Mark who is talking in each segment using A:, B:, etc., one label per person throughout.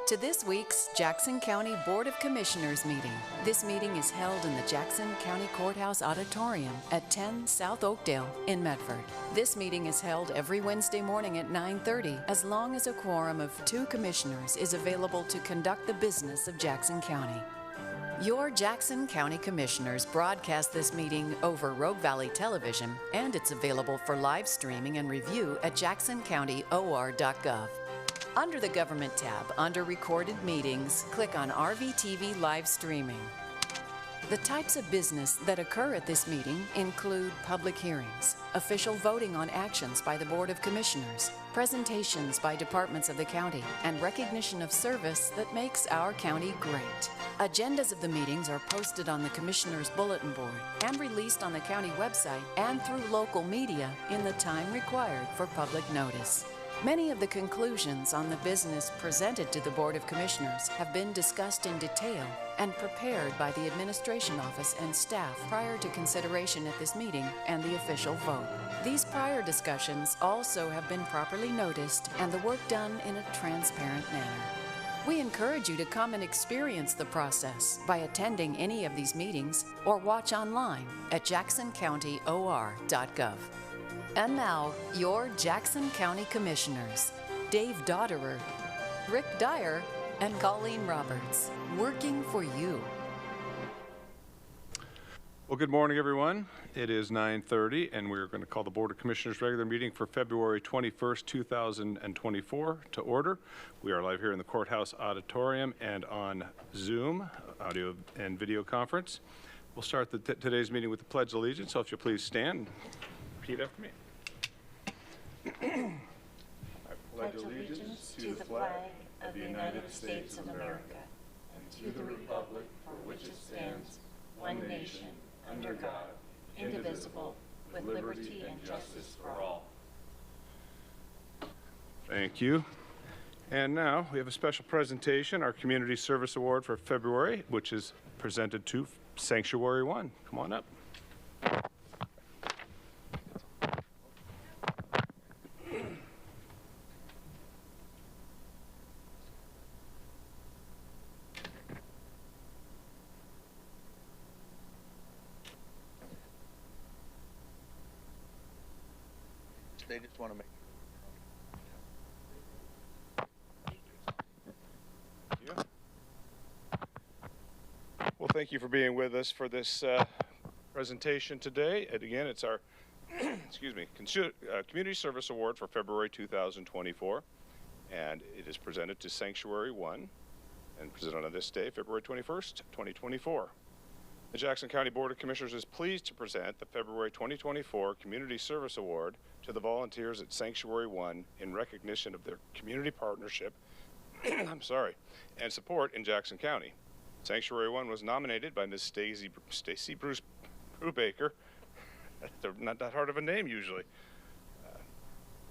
A: to this week's Jackson County Board of Commissioners meeting. This meeting is held in the Jackson County Courthouse Auditorium at 10 South Oakdale in Medford. This meeting is held every Wednesday morning at 9:30 as long as a quorum of 2 commissioners is available to conduct the business of Jackson County. Your Jackson County Commissioners broadcast this meeting over Rogue Valley Television, and it's available for live streaming and review at jacksoncountyor.gov. Under the Government tab, under Recorded Meetings, click on RVTV Live Streaming. The types of business that occur at this meeting include public hearings, official voting on actions by the Board of Commissioners, presentations by departments of the county, and recognition of service that makes our county great. Agendas of the meetings are posted on the Commissioners' Bulletin Board and released on the county website and through local media in the time required for public notice. Many of the conclusions on the business presented to the Board of Commissioners have been discussed in detail and prepared by the Administration Office and staff prior to consideration at this meeting and the official vote. These prior discussions also have been properly noticed and the work done in a transparent manner. We encourage you to come and experience the process by attending any of these meetings or watch online at jacksoncountyor.gov. And now, your Jackson County Commissioners, Dave Dodderer, Rick Dyer, and Colleen Roberts, working for you.
B: Well, good morning, everyone. It is 9:30, and we're going to call the Board of Commissioners regular meeting for February 21st, 2024 to order. We are live here in the Courthouse Auditorium and on Zoom, audio and video conference. We'll start today's meeting with the Pledge of Allegiance, so if you'll please stand, repeat after me. I pledge allegiance to the flag of the United States of America and to the republic for which it stands, one nation, under God, indivisible, with liberty and justice for all. Thank you. And now we have a special presentation, our Community Service Award for February, which is presented to Sanctuary One. Come on up.
C: They just want to make.
B: Yeah. Well, thank you for being with us for this presentation today. And again, it's our Community Service Award for February 2024, and it is presented to Sanctuary One and presented on this day, February 21st, 2024. The Jackson County Board of Commissioners is pleased to present the February 2024 Community Service Award to the volunteers at Sanctuary One in recognition of their community partnership and support in Jackson County. Sanctuary One was nominated by Ms. Stacy Bruce Brubaker. Not that hard of a name usually.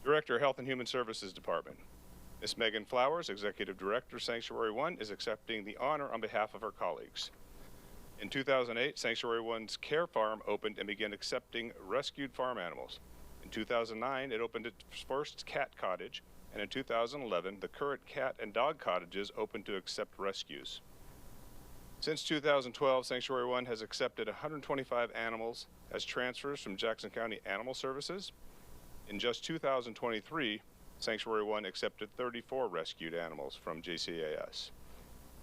B: Director, Health and Human Services Department. Ms. Megan Flowers, Executive Director, Sanctuary One, is accepting the honor on behalf of her colleagues. In 2008, Sanctuary One's Care Farm opened and began accepting rescued farm animals. In 2009, it opened its first cat cottage, and in 2011, the current cat and dog cottages opened to accept rescues. Since 2012, Sanctuary One has accepted 125 animals as transfers from Jackson County Animal Services. In just 2023, Sanctuary One accepted 34 rescued animals from JCAS.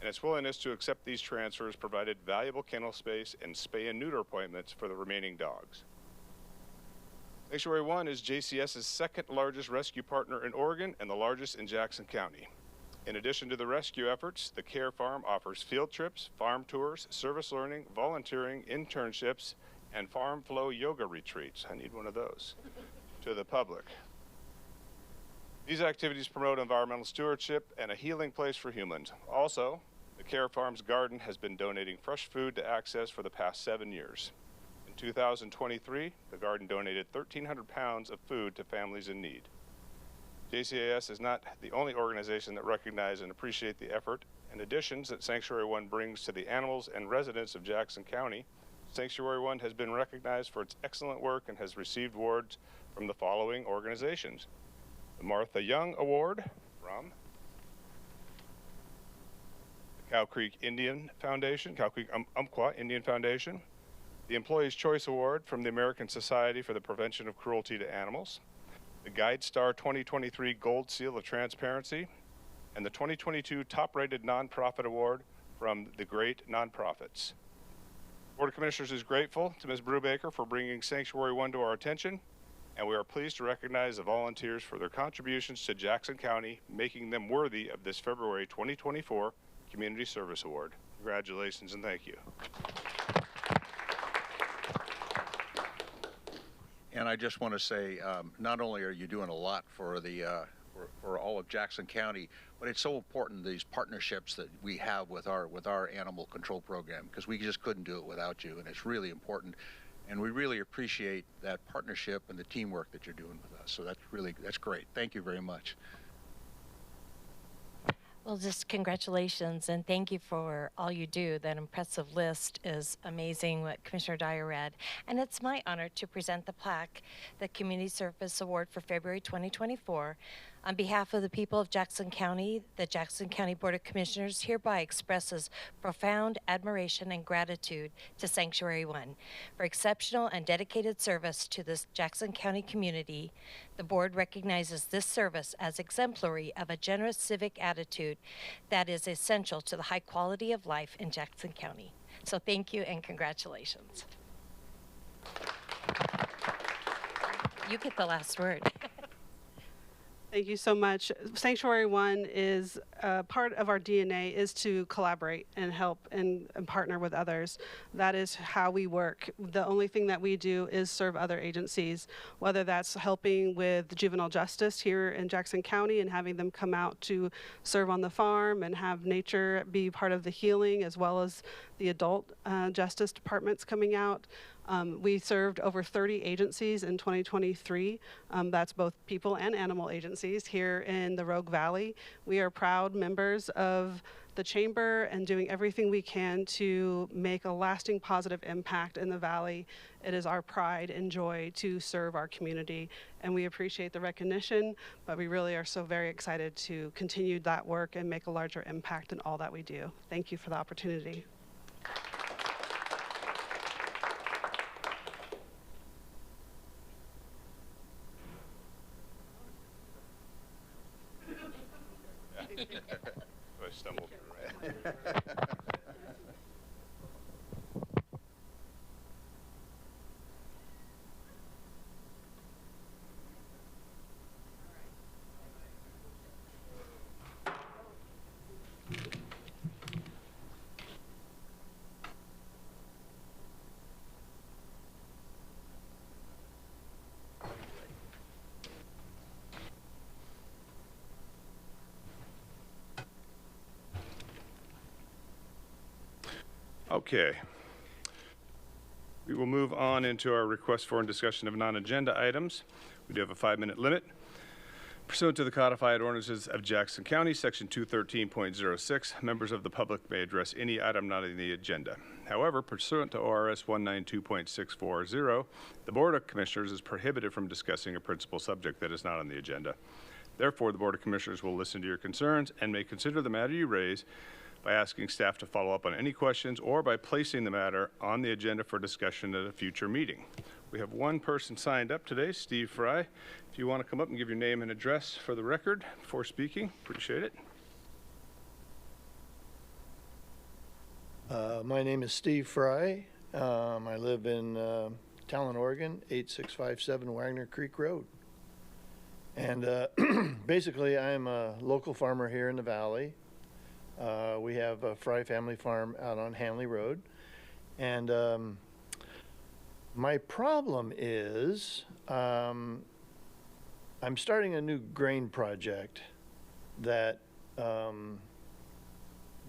B: And its willingness to accept these transfers provided valuable kennel space and spay and neuter appointments for the remaining dogs. Sanctuary One is JCS's second largest rescue partner in Oregon and the largest in Jackson County. In addition to the rescue efforts, the Care Farm offers field trips, farm tours, service learning, volunteering, internships, and farm flow yoga retreats. I need one of those to the public. These activities promote environmental stewardship and a healing place for humans. Also, the Care Farm's garden has been donating fresh food to Access for the past 7 years. In 2023, the garden donated 1,300 pounds of food to families in need. JCAS is not the only organization that recognize and appreciate the effort and additions that Sanctuary One brings to the animals and residents of Jackson County. Sanctuary One has been recognized for its excellent work and has received awards from the following organizations: the Martha Young Award from Cow Creek Indian Foundation, Cow Creek Umpqua Indian Foundation, the Employees' Choice Award from the American Society for the Prevention of Cruelty to Animals, the GuideStar 2023 Gold Seal of Transparency, and the 2022 Top-Rated Nonprofit Award from the Great Nonprofits. Board of Commissioners is grateful to Ms. Brubaker for bringing Sanctuary One to our attention, and we are pleased to recognize the volunteers for their contributions to Jackson County, making them worthy of this February 2024 Community Service Award. Congratulations and thank you.
C: And I just want to say, not only are you doing a lot for the for all of Jackson County, but it's so important, these partnerships that we have with our animal control program, because we just couldn't do it without you, and it's really important. And we really appreciate that partnership and the teamwork that you're doing with us. So that's great. Thank you very much.
D: Well, just congratulations and thank you for all you do. That impressive list is amazing, what Commissioner Dyer read. And it's my honor to present the plaque, the Community Service Award for February 2024. On behalf of the people of Jackson County, the Jackson County Board of Commissioners hereby expresses profound admiration and gratitude to Sanctuary One for exceptional and dedicated service to this Jackson County community. The board recognizes this service as exemplary of a generous civic attitude that is essential to the high quality of life in Jackson County. So thank you and congratulations. You get the last word.
E: Thank you so much. Sanctuary One is part of our DNA is to collaborate and help and partner with others. That is how we work. The only thing that we do is serve other agencies, whether that's helping with juvenile justice here in Jackson County and having them come out to serve on the farm and have nature be part of the healing, as well as the adult justice departments coming out. We served over 30 agencies in 2023. That's both people and animal agencies here in the Rogue Valley. We are proud members of the Chamber and doing everything we can to make a lasting positive impact in the Valley. It is our pride and joy to serve our community, and we appreciate the recognition, but we really are so very excited to continue that work and make a larger impact in all that we do. Thank you for the opportunity.
B: I stumbled. Okay. We will move on into our request for and discussion of non-agenda items. We do have a 5-minute limit. Pursuant to the codified ordinances of Jackson County, Section 213.06, members of the public may address any item not on the agenda. However, pursuant to ORS 192.640, the Board of Commissioners is prohibited from discussing a principal subject that is not on the agenda. Therefore, the Board of Commissioners will listen to your concerns and may consider the matter you raise by asking staff to follow up on any questions or by placing the matter on the agenda for discussion at a future meeting. We have one person signed up today, Steve Fry. If you want to come up and give your name and address for the record before speaking, appreciate it.
F: My name is Steve Fry. I live in Talon, Oregon, 8657 Wagner Creek Road. And basically, I'm a local farmer here in the valley. We have a Fry family farm out on Hanley Road. And my problem is I'm starting a new grain project that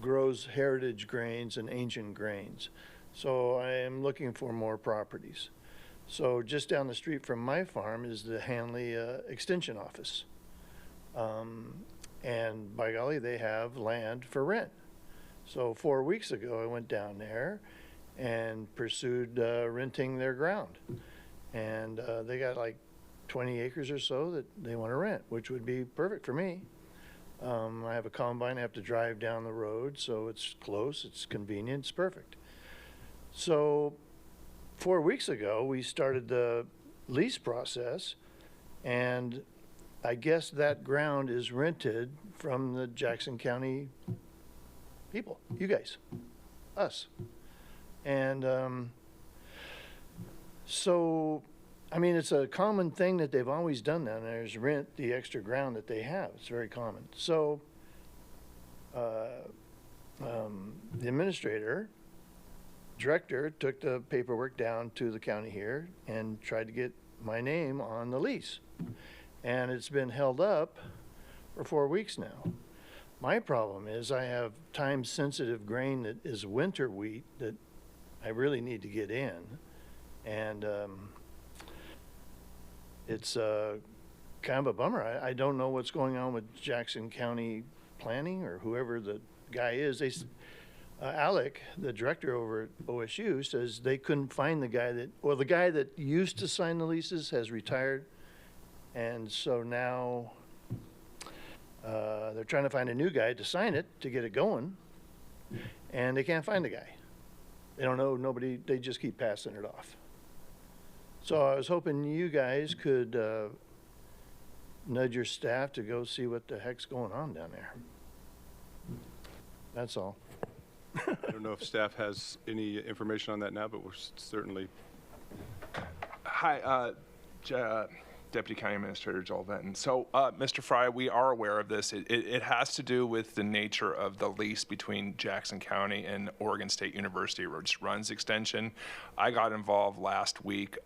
F: grows heritage grains and ancient grains. So I am looking for more properties. So just down the street from my farm is the Hanley Extension Office. And by golly, they have land for rent. So 4 weeks ago, I went down there and pursued renting their ground. And they got like 20 acres or so that they want to rent, which would be perfect for me. I have a combine, I have to drive down the road, so it's close, it's convenient, it's perfect. So 4 weeks ago, we started the lease process, and I guess that ground is rented from the Jackson County people, you guys, us. And so, I mean, it's a common thing that they've always done down there is rent the extra ground that they have. It's very common. So the director took the paperwork down to the county here and tried to get my name on the lease. And it's been held up for 4 weeks now. My problem is I have time-sensitive grain that is winter wheat that I really need to get in. And it's kind of a bummer. I don't know what's going on with Jackson County Planning or whoever the guy is. Alec, the director over at OSU, says they couldn't find the guy the guy that used to sign the leases has retired. And so now they're trying to find a new guy to sign it, to get it going. And they can't find the guy. They don't know, nobody, they just keep passing it off. So I was hoping you guys could nudge your staff to go see what the heck's going on down there. That's all.
B: I don't know if staff has any information on that now, but we're certainly.
G: Hi, Deputy County Administrator Joel Benton. So, Mr. Fry, we are aware of this. It has to do with the nature of the lease between Jackson County and Oregon State University, which runs extension. I got involved last week.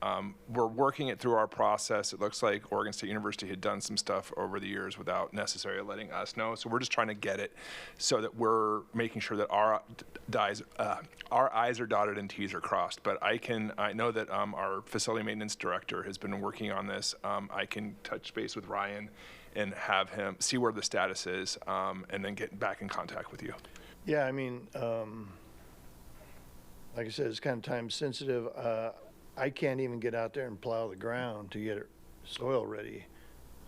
G: We're working it through our process. It looks like Oregon State University had done some stuff over the years without necessarily letting us know. So we're just trying to get it so that we're making sure that our I's are dotted and T's are crossed. But I know that our facility maintenance director has been working on this. I can touch base with Ryan and have him see where the status is, and then get back in contact with you.
F: Yeah, I mean, like I said, it's kind of time sensitive. I can't even get out there and plow the ground to get it soil ready.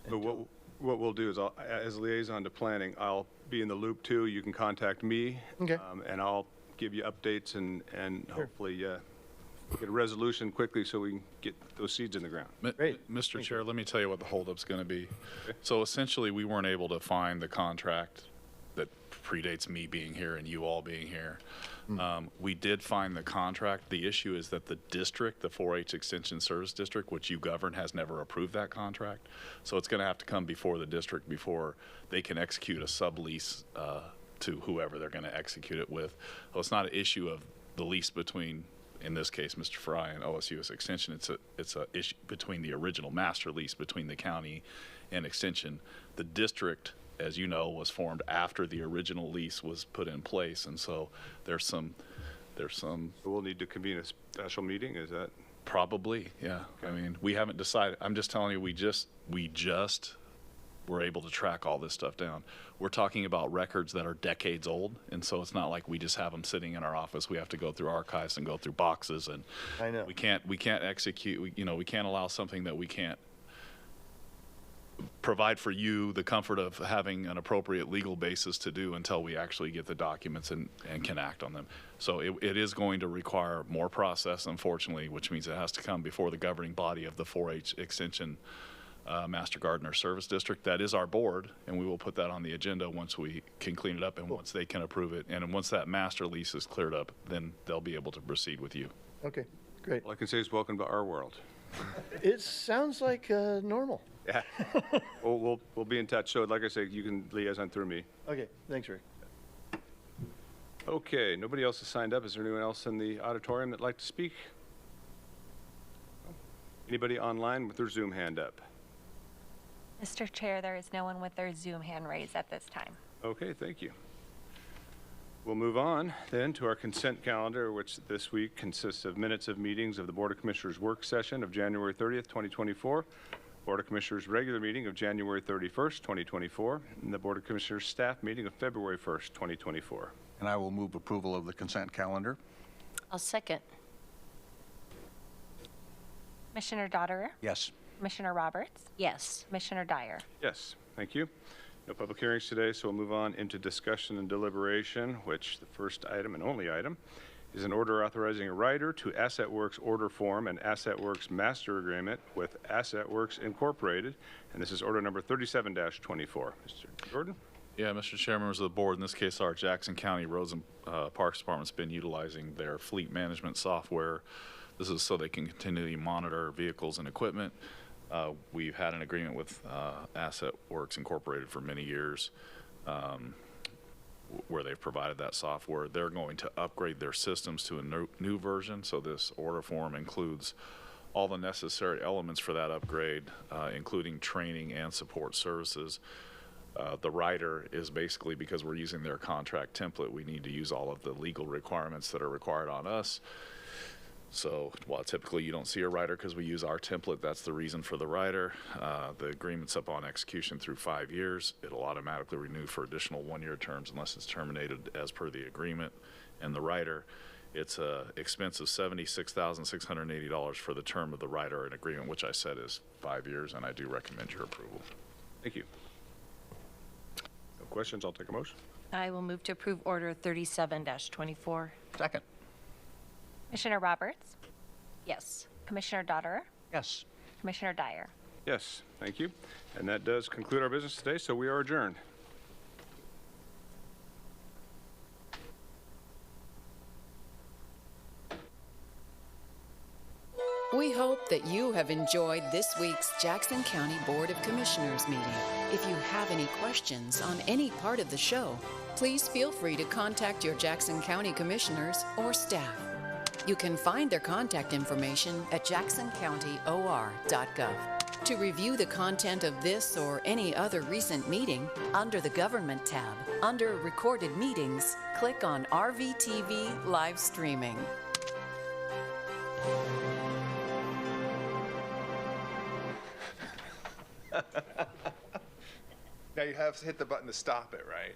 B: But what we'll do is, as liaison to planning, I'll be in the loop too. You can contact me.
F: Okay.
B: And I'll give you updates and hopefully get a resolution quickly so we can get those seeds in the ground.
F: Great.
H: Mr. Chair, let me tell you what the holdup's going to be. So essentially, we weren't able to find the contract that predates me being here and you all being here. We did find the contract. The issue is that the district, the 4-H Extension Service District, which you govern, has never approved that contract. So it's going to have to come before the district before they can execute a sublease to whoever they're going to execute it with. So it's not an issue of the lease between, in this case, Mr. Fry and OSU's Extension. It's a issue between the original master lease between the county and Extension. The district, as you know, was formed after the original lease was put in place, and so there's some.
B: So we'll need to convene a special meeting. Is that?
H: Probably, yeah.
B: Okay.
H: I mean, we haven't decided. I'm just telling you, we just were able to track all this stuff down. We're talking about records that are decades old, and so it's not like we just have them sitting in our office. We have to go through archives and go through boxes, and
F: I know.
H: we can't execute. We can't allow something that we can't provide for you the comfort of having an appropriate legal basis to do until we actually get the documents and can act on them. So it is going to require more process, unfortunately, which means it has to come before the governing body of the 4-H Extension Master Gardener Service District. That is our board, and we will put that on the agenda once we can clean it up and once they can approve it. And once that master lease is cleared up, then they'll be able to proceed with you.
F: Okay, great.
B: All I can say is welcome to our world.
F: It sounds like normal.
B: Yeah. We'll be in touch. So like I said, you can liaison through me.
F: Okay, thanks, Rick.
B: Okay, nobody else has signed up. Is there anyone else in the auditorium that'd like to speak? Anybody online with their Zoom hand up?
I: Mr. Chair, there is no one with their Zoom hand raised at this time.
B: Okay, thank you. We'll move on then to our consent calendar, which this week consists of minutes of meetings of the Board of Commissioners work session of January 30th, 2024, Board of Commissioners regular meeting of January 31st, 2024, and the Board of Commissioners staff meeting of February 1st, 2024.
C: And I will move approval of the consent calendar.
D: I'll second.
I: Commissioner Dotterer,
C: Yes.
I: Commissioner Roberts,
D: Yes.
I: Commissioner Dyer.
B: Yes, thank you. No public hearings today, so we'll move on into discussion and deliberation, which the first item and only item is an order authorizing a rider to AssetWorks order form and AssetWorks master agreement with AssetWorks Incorporated. And this is order number 37-24. Mr. Jordan?
H: Yeah, Mr. Chair, members of the board, in this case, our Jackson County Roads and Parks Department's been utilizing their fleet management software. This is so they can continually monitor vehicles and equipment. We've had an agreement with AssetWorks Incorporated for many years, where they've provided that software. They're going to upgrade their systems to a new version, so this order form includes all the necessary elements for that upgrade, including training and support services. The rider is basically, because we're using their contract template, we need to use all of the legal requirements that are required on us. So while typically you don't see a rider because we use our template, that's the reason for the rider. The agreement's up on execution through 5 years. It'll automatically renew for additional 1-year terms unless it's terminated as per the agreement. And the rider, it's a expense of $76,680 for the term of the rider and agreement, which I said is 5 years, and I do recommend your approval.
B: Thank you. No questions, I'll take a motion.
D: I will move to approve Order 37-24.
C: Second.
I: Commissioner Roberts,
D: Yes.
I: Commissioner Dotterer,
C: Yes.
I: Commissioner Dyer.
B: Yes, thank you. And that does conclude our business today, so we are adjourned.
A: We hope that you have enjoyed this week's Jackson County Board of Commissioners meeting. If you have any questions on any part of the show, please feel free to contact your Jackson County Commissioners or staff. You can find their contact information at jacksoncountyor.gov. To review the content of this or any other recent meeting, under the Government tab, under Recorded Meetings, click on RVTV Live Streaming.
G: Now you have to hit the button to stop it, right?